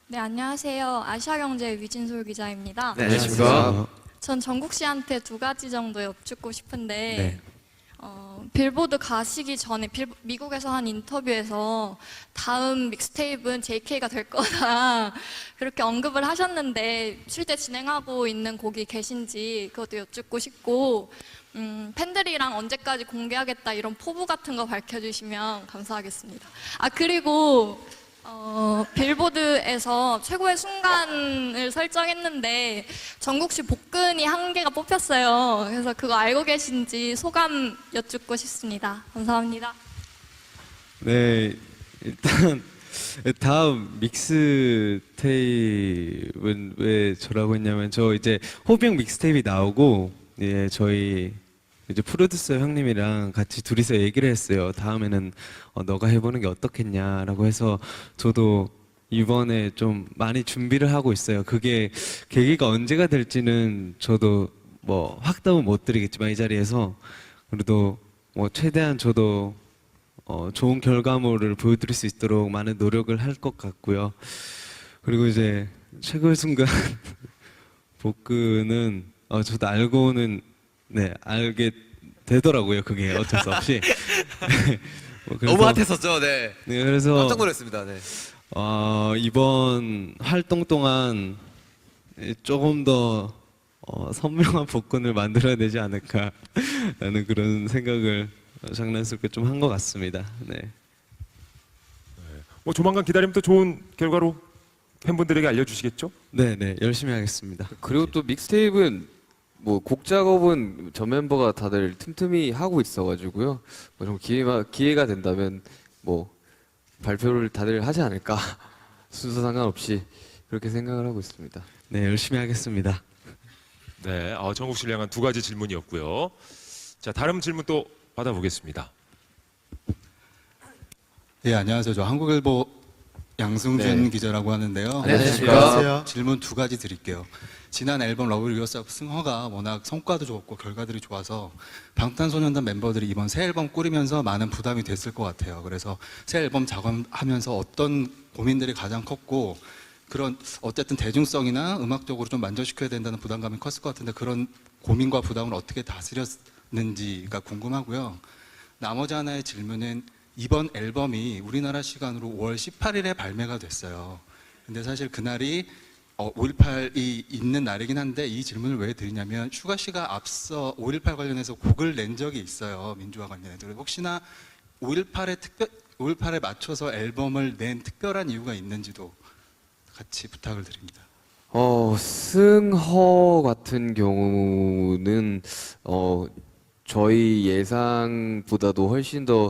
네, 안녕하세요. 아시아경제 위진솔 기자입니다. 네, 안녕하십니까. 전 정국 씨한테 두 가지 정도 여쭙고 싶은데 네. 빌보드 가시기 전에 미국에서 한 인터뷰에서 다음 믹스테이프는 JK가 될 거다 그렇게 언급을 하셨는데 실제 진행하고 있는 곡이 계신지 그것도 여쭙고 싶고 팬들이랑 언제까지 공개하겠다 이런 포부 같은 거 밝혀주시면 감사하겠습니다. 아 그리고 빌보드에서 최고의 순간을 설정했는데 정국 씨 복근이 한 개가 뽑혔어요. 그래서 그거 알고 계신지 소감 여쭙고 싶습니다. 감사합니다. 네, 일단 다음 믹스테이프는 왜 저라고 했냐면 저 이제 호비형 믹스테이프 나오고 저희 이제 프로듀서 형님이랑 같이 둘이서 얘기를 했어요. 다음에는 너가 해보는 게 어떻겠냐라고 해서 저도 이번에 좀 많이 준비를 하고 있어요. 그게 계기가 언제가 될지는 저도 뭐 확답은 못 드리겠지만 이 자리에서 그래도 뭐 최대한 저도 좋은 결과물을 보여드릴 수 있도록 많은 노력을 할 것 같고요. 그리고 이제 최고의 순간 복근은 저도 알고는 알게 되더라고요. 그게 어쩔 수 없이. 너무 핫했었죠. 네. 네, 그래서 깜짝 놀랐습니다. 네. 이번 활동 동안 조금 더 선명한 복근을 만들어야 되지 않을까라는 그런 생각을 장난스럽게 좀 한 것 같습니다. 네. 뭐 조만간 기다리면 또 좋은 결과로 팬분들에게 알려주시겠죠? 네, 열심히 하겠습니다. 그리고 또 믹스테이프는 뭐 곡 작업은 저 멤버가 다들 틈틈이 하고 있어가지고요. 뭐 좀 기회가 된다면 뭐 발표를 다들 하지 않을까 순서 상관없이 그렇게 생각을 하고 있습니다. 네, 열심히 하겠습니다. 네, 정국 씨를 향한 두 가지 질문이었고요. 자, 다른 질문 또 받아보겠습니다. 예, 안녕하세요. 저 한국일보 양승준 기자라고 하는데요. 안녕하십니까. 질문 두 가지 드릴게요. 지난 앨범 러브 유어셀프 승허가 워낙 성과도 좋았고 결과들이 좋아서 방탄소년단 멤버들이 이번 새 앨범 꾸리면서 많은 부담이 됐을 것 같아요. 그래서 새 앨범 작업하면서 어떤 고민들이 가장 컸고 그런 어쨌든 대중성이나 음악적으로 좀 만족시켜야 된다는 부담감이 컸을 것 같은데 그런 고민과 부담을 어떻게 다스렸는지가 궁금하고요. 나머지 하나의 질문은 이번 앨범이 우리나라 시간으로 5월 18일에 발매가 됐어요. 근데 사실 그날이 5.18이 있는 날이긴 한데 이 질문을 왜 드리냐면 슈가 씨가 앞서 5.18 관련해서 곡을 낸 적이 있어요. 민주화 관련해서. 혹시나 5.18에 맞춰서 앨범을 낸 특별한 이유가 있는지도 같이 부탁을 드립니다. 승허 같은 경우는 저희 예상보다도 훨씬 더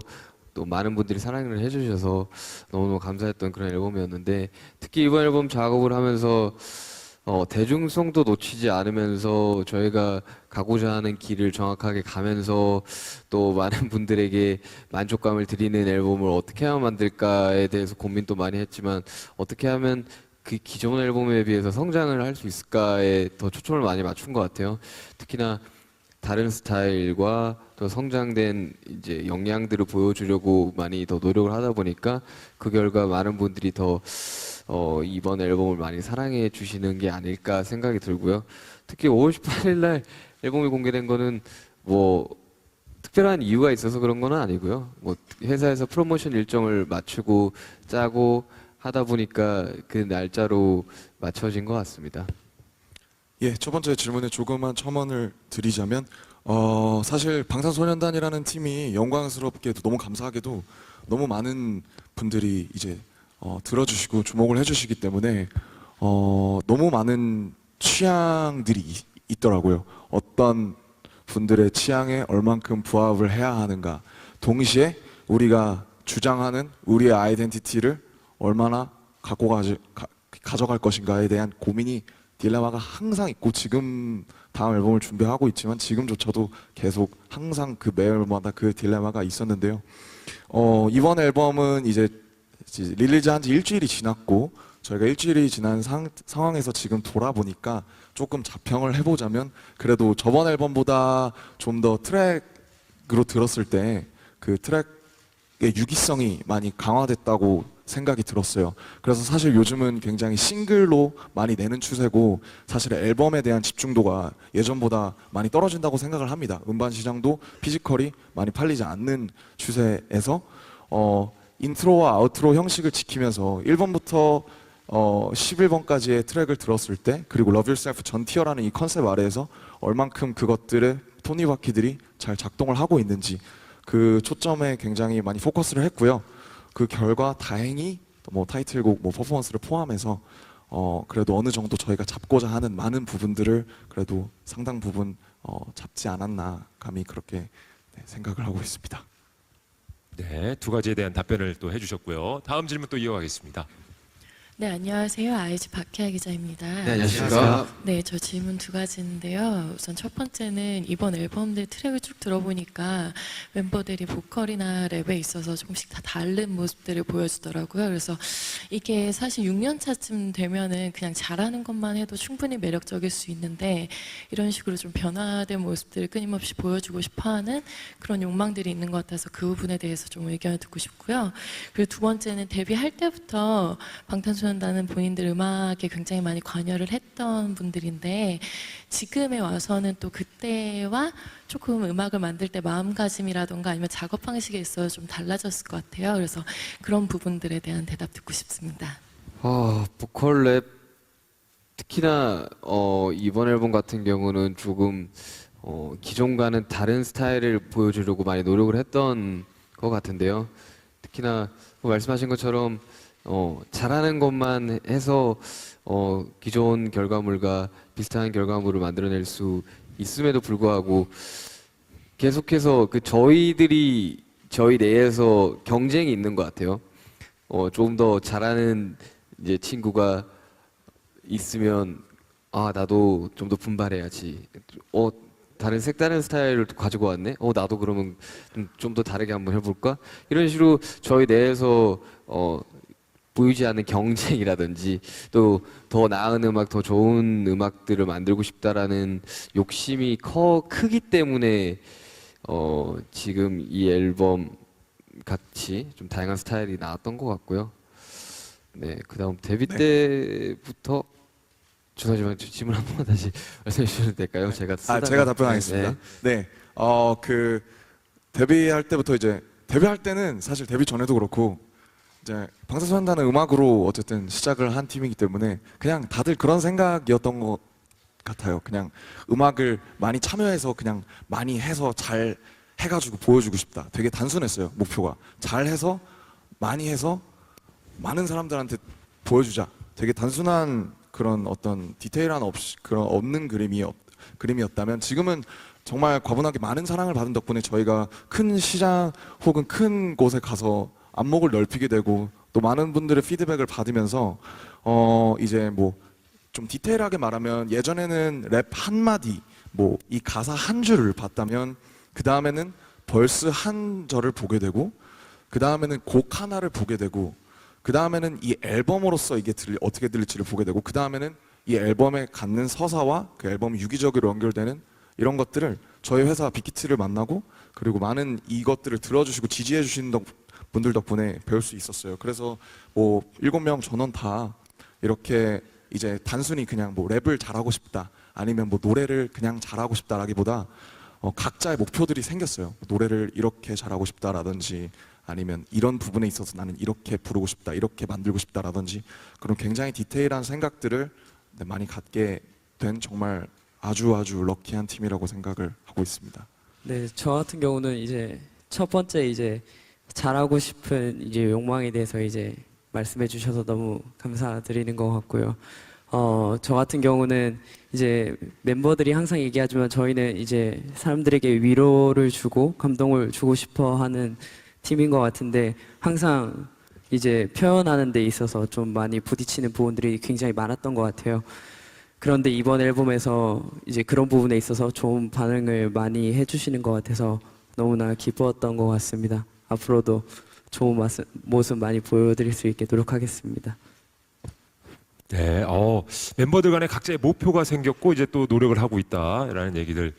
또 많은 분들이 사랑을 해주셔서 너무너무 감사했던 그런 앨범이었는데 특히 이번 앨범 작업을 하면서 대중성도 놓치지 않으면서 저희가 가고자 하는 길을 정확하게 가면서 또 많은 분들에게 만족감을 드리는 앨범을 어떻게 하면 만들까에 대해서 고민도 많이 했지만 어떻게 하면 그 기존 앨범에 비해서 성장을 할 수 있을까에 더 초점을 많이 맞춘 것 같아요. 특히나 다른 스타일과 또 성장된 이제 역량들을 보여주려고 많이 더 노력을 하다 보니까 그 결과 많은 분들이 더 이번 앨범을 많이 사랑해 주시는 게 아닐까 생각이 들고요. 특히 5월 18일 날 앨범이 공개된 거는 뭐 특별한 이유가 있어서 그런 건 아니고요. 뭐 회사에서 프로모션 일정을 맞추고 짜고 하다 보니까 그 날짜로 맞춰진 것 같습니다. 예, 첫 번째 질문에 조그만 첨언을 드리자면 사실 방탄소년단이라는 팀이 영광스럽게도 너무 감사하게도 너무 많은 분들이 이제 들어주시고 주목을 해주시기 때문에 너무 많은 취향들이 있더라고요. 어떤 분들의 취향에 얼만큼 부합을 해야 하는가, 동시에 우리가 주장하는 우리의 아이덴티티를 얼마나 가져갈 것인가에 대한 고민이 딜레마가 항상 있고 지금 다음 앨범을 준비하고 있지만 지금조차도 계속 항상 그 매월마다 그 딜레마가 있었는데요. 이번 앨범은 이제 릴리즈한 지 일주일이 지났고 저희가 일주일이 지난 상황에서 지금 돌아보니까 조금 자평을 해보자면 그래도 저번 앨범보다 좀 더 트랙으로 들었을 때 그 트랙의 유기성이 많이 강화됐다고 생각이 들었어요. 그래서 사실 요즘은 굉장히 싱글로 많이 내는 추세고 사실 앨범에 대한 집중도가 예전보다 많이 떨어진다고 생각을 합니다. 음반 시장도 피지컬이 많이 팔리지 않는 추세에서 인트로와 아우트로 형식을 지키면서 1번부터 11번까지의 트랙을 들었을 때 그리고 Love Yourself 전 티어라는 이 컨셉 아래에서 얼만큼 그것들의 톱니바퀴들이 잘 작동을 하고 있는지 그 초점에 굉장히 많이 포커스를 했고요. 그 결과 다행히 뭐 타이틀곡, 뭐 퍼포먼스를 포함해서 그래도 어느 정도 저희가 잡고자 하는 많은 부분들을 그래도 상당 부분 잡지 않았나 감히 그렇게 생각을 하고 있습니다. 네, 두 가지에 대한 답변을 또 해주셨고요. 다음 질문 또 이어가겠습니다. 네, 안녕하세요. 아이즈 박혜아 기자입니다. 네, 안녕하십니까. 네, 저 질문 두 가지인데요. 우선 첫 번째는 이번 앨범들 트랙을 쭉 들어보니까 멤버들이 보컬이나 랩에 있어서 조금씩 다 다른 모습들을 보여주더라고요. 그래서 이게 사실 6년 차쯤 되면은 그냥 잘하는 것만 해도 충분히 매력적일 수 있는데 이런 식으로 좀 변화된 모습들을 끊임없이 보여주고 싶어하는 그런 욕망들이 있는 것 같아서 그 부분에 대해서 좀 의견을 듣고 싶고요. 그리고 두 번째는 데뷔할 때부터 방탄소년단은 본인들 음악에 굉장히 많이 관여를 했던 분들인데 지금에 와서는 또 그때와 조금 음악을 만들 때 마음가짐이라던가 아니면 작업 방식에 있어서 좀 달라졌을 것 같아요. 그래서 그런 부분들에 대한 대답 듣고 싶습니다. 보컬 랩 특히나 이번 앨범 같은 경우는 조금 기존과는 다른 스타일을 보여주려고 많이 노력을 했던 것 같은데요. 특히나 말씀하신 것처럼 잘하는 것만 해서 기존 결과물과 비슷한 결과물을 만들어낼 수 있음에도 불구하고 계속해서 저희 내에서 경쟁이 있는 것 같아요. 조금 더 잘하는 이제 친구가 있으면 나도 좀 더 분발해야지. 다른 색다른 스타일을 가지고 왔네. 나도 그러면 좀 더 다르게 한번 해볼까? 이런 식으로 저희 내에서 보이지 않는 경쟁이라든지 또 더 나은 음악, 더 좋은 음악들을 만들고 싶다라는 욕심이 크기 때문에 지금 이 앨범 같이 좀 다양한 스타일이 나왔던 것 같고요. 네, 그다음 데뷔 때부터 죄송하지만 질문 한 번만 다시 말씀해 주셔도 될까요? 제가 답변하겠습니다. 네, 그 데뷔할 때부터 이제 데뷔할 때는 사실 데뷔 전에도 그렇고 이제 방탄소년단은 음악으로 어쨌든 시작을 한 팀이기 때문에 그냥 다들 그런 생각이었던 것 같아요. 그냥 음악을 많이 참여해서 그냥 많이 해서 잘 해가지고 보여주고 싶다. 되게 단순했어요. 목표가 잘해서 많이 해서 많은 사람들한테 보여주자. 되게 단순한 그런 어떤 디테일한 그런 없는 그림이었다면 지금은 정말 과분하게 많은 사랑을 받은 덕분에 저희가 큰 시장 혹은 큰 곳에 가서 안목을 넓히게 되고 또 많은 분들의 피드백을 받으면서 이제 뭐 좀 디테일하게 말하면 예전에는 랩 한마디 뭐 이 가사 한 줄을 봤다면 그 다음에는 벌스 한 절을 보게 되고 그 다음에는 곡 하나를 보게 되고 그 다음에는 이 앨범으로서 이게 어떻게 들릴지를 보게 되고 그 다음에는 이 앨범에 갖는 서사와 그 앨범이 유기적으로 연결되는 이런 것들을 저희 회사 빅히트를 만나고 그리고 많은 이것들을 들어주시고 지지해 주시는 분들 덕분에 배울 수 있었어요. 그래서 뭐 7명 전원 다 이렇게 이제 단순히 그냥 뭐 랩을 잘하고 싶다 아니면 뭐 노래를 그냥 잘하고 싶다라기보다 각자의 목표들이 생겼어요. 노래를 이렇게 잘하고 싶다라든지 아니면 이런 부분에 있어서 나는 이렇게 부르고 싶다, 이렇게 만들고 싶다라든지 그런 굉장히 디테일한 생각들을 많이 갖게 된 정말 아주 럭키한 팀이라고 생각을 하고 있습니다. 네, 저 같은 경우는 이제 첫 번째 이제 잘하고 싶은 이제 욕망에 대해서 이제 말씀해 주셔서 너무 감사드리는 것 같고요. 저 같은 경우는 이제 멤버들이 항상 얘기하지만 저희는 이제 사람들에게 위로를 주고 감동을 주고 싶어 하는 팀인 것 같은데 항상 이제 표현하는 데 있어서 좀 많이 부딪히는 부분들이 굉장히 많았던 것 같아요. 그런데 이번 앨범에서 이제 그런 부분에 있어서 좋은 반응을 많이 해주시는 것 같아서 너무나 기뻤던 것 같습니다. 앞으로도 좋은 모습 많이 보여드릴 수 있게 노력하겠습니다. 네, 멤버들 간에 각자의 목표가 생겼고 이제 또 노력을 하고 있다라는 얘기들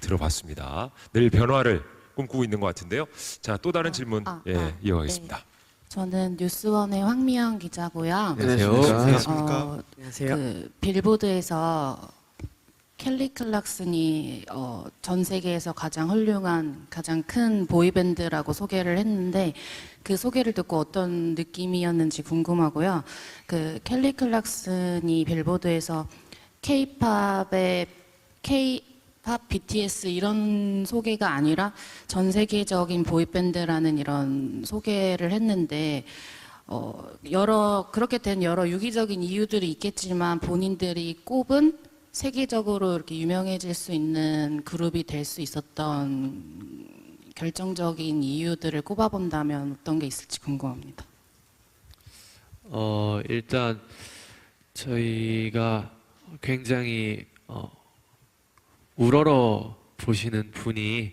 들어봤습니다. 늘 변화를 꿈꾸고 있는 것 같은데요. 자, 또 다른 질문 이어가겠습니다. 네. 저는 뉴스원의 황미영 기자고요. 안녕하십니까. 안녕하세요. 그 빌보드에서 켈리 클락슨이 전 세계에서 가장 훌륭한, 가장 큰 보이밴드라고 소개를 했는데 그 소개를 듣고 어떤 느낌이었는지 궁금하고요. 그 켈리 클락슨이 빌보드에서 K-팝의 K-팝, BTS 이런 소개가 아니라 전 세계적인 보이밴드라는 이런 소개를 했는데 그렇게 된 여러 유기적인 이유들이 있겠지만 본인들이 꼽은 세계적으로 이렇게 유명해질 수 있는 그룹이 될 수 있었던 결정적인 이유들을 꼽아본다면 어떤 게 있을지 궁금합니다. 일단 저희가 굉장히 우러러 보시는 분이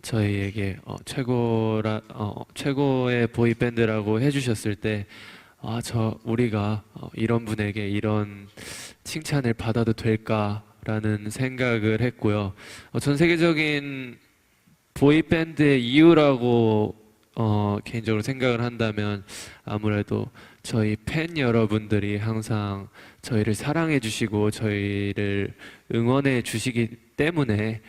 저희에게 최고의 보이밴드라고 해주셨을 때 우리가 이런 분에게 이런 칭찬을 받아도 될까라는 생각을 했고요. 전 세계적인 보이밴드의 이유라고 개인적으로 생각을 한다면 아무래도 저희 팬 여러분들이 항상 저희를 사랑해 주시고 저희를 응원해 주시기 때문에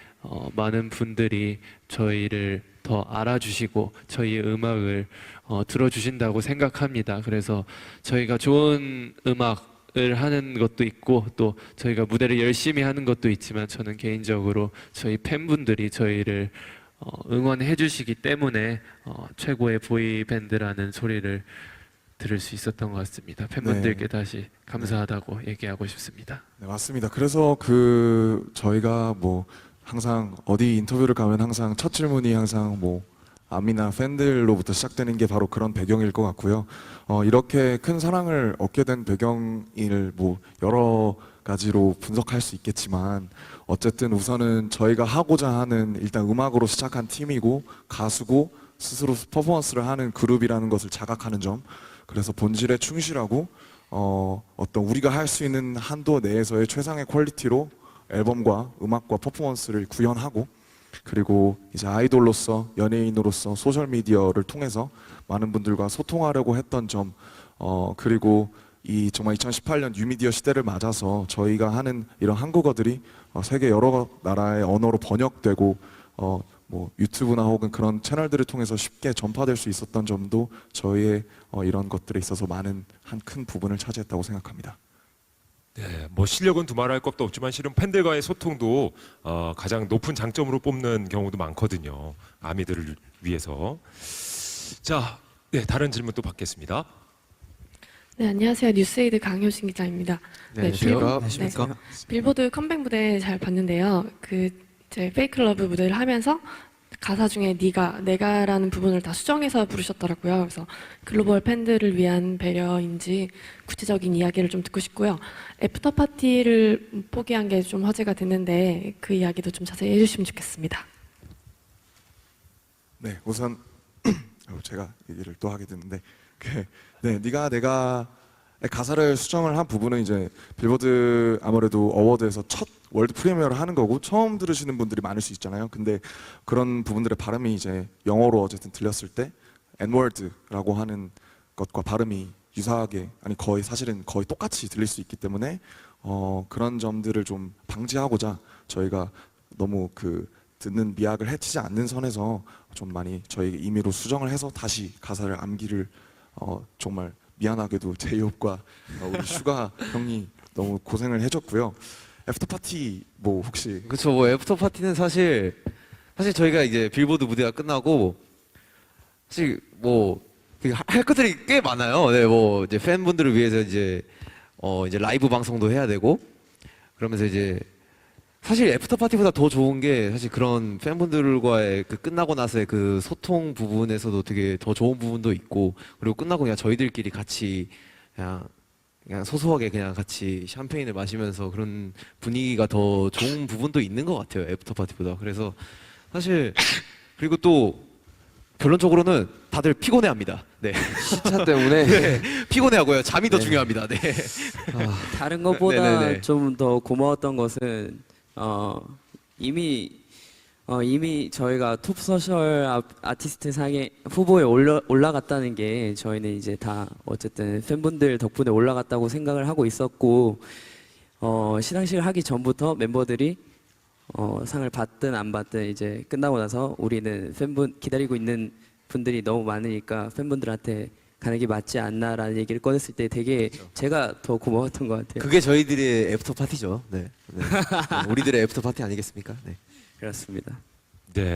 많은 분들이 저희를 더 알아주시고 저희의 음악을 들어주신다고 생각합니다. 그래서 저희가 좋은 음악을 하는 것도 있고 또 저희가 무대를 열심히 하는 것도 있지만 저는 개인적으로 저희 팬분들이 저희를 응원해 주시기 때문에 최고의 보이밴드라는 소리를 들을 수 있었던 것 같습니다. 팬분들께 다시 감사하다고 얘기하고 싶습니다. 네, 맞습니다. 그래서 저희가 뭐 항상 어디 인터뷰를 가면 항상 첫 질문이 항상 뭐 아미나 팬들로부터 시작되는 게 바로 그런 배경일 것 같고요. 이렇게 큰 사랑을 얻게 된 배경을 뭐 여러 가지로 분석할 수 있겠지만 어쨌든 우선은 저희가 하고자 하는 일단 음악으로 시작한 팀이고 가수고 스스로 퍼포먼스를 하는 그룹이라는 것을 자각하는 점, 그래서 본질에 충실하고 어떤 우리가 할 수 있는 한도 내에서의 최상의 퀄리티로 앨범과 음악과 퍼포먼스를 구현하고, 그리고 이제 아이돌로서 연예인으로서 소셜 미디어를 통해서 많은 분들과 소통하려고 했던 점, 그리고 이 정말 2018년 뉴미디어 시대를 맞아서 저희가 하는 이런 한국어들이 세계 여러 나라의 언어로 번역되고 뭐 유튜브나 혹은 그런 채널들을 통해서 쉽게 전파될 수 있었던 점도 저희의 이런 것들에 있어서 많은 한 큰 부분을 차지했다고 생각합니다. 네, 뭐 실력은 두말할 것도 없지만 실은 팬들과의 소통도 가장 높은 장점으로 뽑는 경우도 많거든요. 아미들을 위해서. 자, 네, 다른 질문 또 받겠습니다. 네, 안녕하세요. 뉴스에이드 강효진 기자입니다. 네, 안녕하십니까. 빌보드 컴백 무대 잘 봤는데요. 제 페이크 러브 무대를 하면서 가사 중에 내가라는 부분을 다 수정해서 부르셨더라고요. 그래서 글로벌 팬들을 위한 배려인지 구체적인 이야기를 좀 듣고 싶고요. 애프터 파티를 포기한 게 좀 화제가 됐는데 그 이야기도 좀 자세히 해주시면 좋겠습니다. 네, 우선 제가 얘기를 또 하게 됐는데 내가 가사를 수정을 한 부분은 이제 빌보드 아무래도 어워드에서 첫 월드 프리미어를 하는 거고 처음 들으시는 분들이 많을 수 있잖아요. 근데 그런 부분들의 발음이 이제 영어로 어쨌든 들렸을 때 N-word라고 하는 것과 발음이 유사하게 사실은 거의 똑같이 들릴 수 있기 때문에 그런 점들을 좀 방지하고자 저희가 너무 듣는 미학을 해치지 않는 선에서 좀 많이 저희 임의로 수정을 해서 다시 가사를 암기를 정말 미안하게도 제이홉과 우리 슈가 형이 너무 고생을 해줬고요. 애프터 파티 뭐 혹시 그렇죠. 뭐 애프터 파티는 사실 저희가 이제 빌보드 무대가 끝나고 사실 뭐 할 것들이 꽤 많아요. 네, 뭐 이제 팬분들을 위해서 이제 라이브 방송도 해야 되고 그러면서 이제 사실 애프터 파티보다 더 좋은 게 사실 그런 팬분들과의 끝나고 나서의 그 소통 부분에서도 되게 더 좋은 부분도 있고, 그리고 끝나고 그냥 저희들끼리 같이 그냥 소소하게 그냥 같이 샴페인을 마시면서 그런 분위기가 더 좋은 부분도 있는 것 같아요, 애프터 파티보다. 그래서 사실 그리고 또 결론적으로는 다들 피곤해합니다. 네. 시차 때문에 네, 피곤해하고요. 잠이 더 중요합니다. 네. 다른 것보다 네네네. 좀 더 고마웠던 것은 이미 이미 저희가 톱 소셜 아티스트 상에 후보에 올라갔다는 게 저희는 이제 다 어쨌든 팬분들 덕분에 올라갔다고 생각을 하고 있었고 시상식을 하기 전부터 멤버들이 상을 받든 안 받든 이제 끝나고 나서 우리는 팬분 기다리고 있는 분들이 너무 많으니까 팬분들한테 가는 게 맞지 않나라는 얘기를 꺼냈을 때 되게 제가 더 고마웠던 것 같아요. 그게 저희들의 애프터 파티죠. 네. 네. 우리들의 애프터 파티 아니겠습니까? 네. 그렇습니다. 네.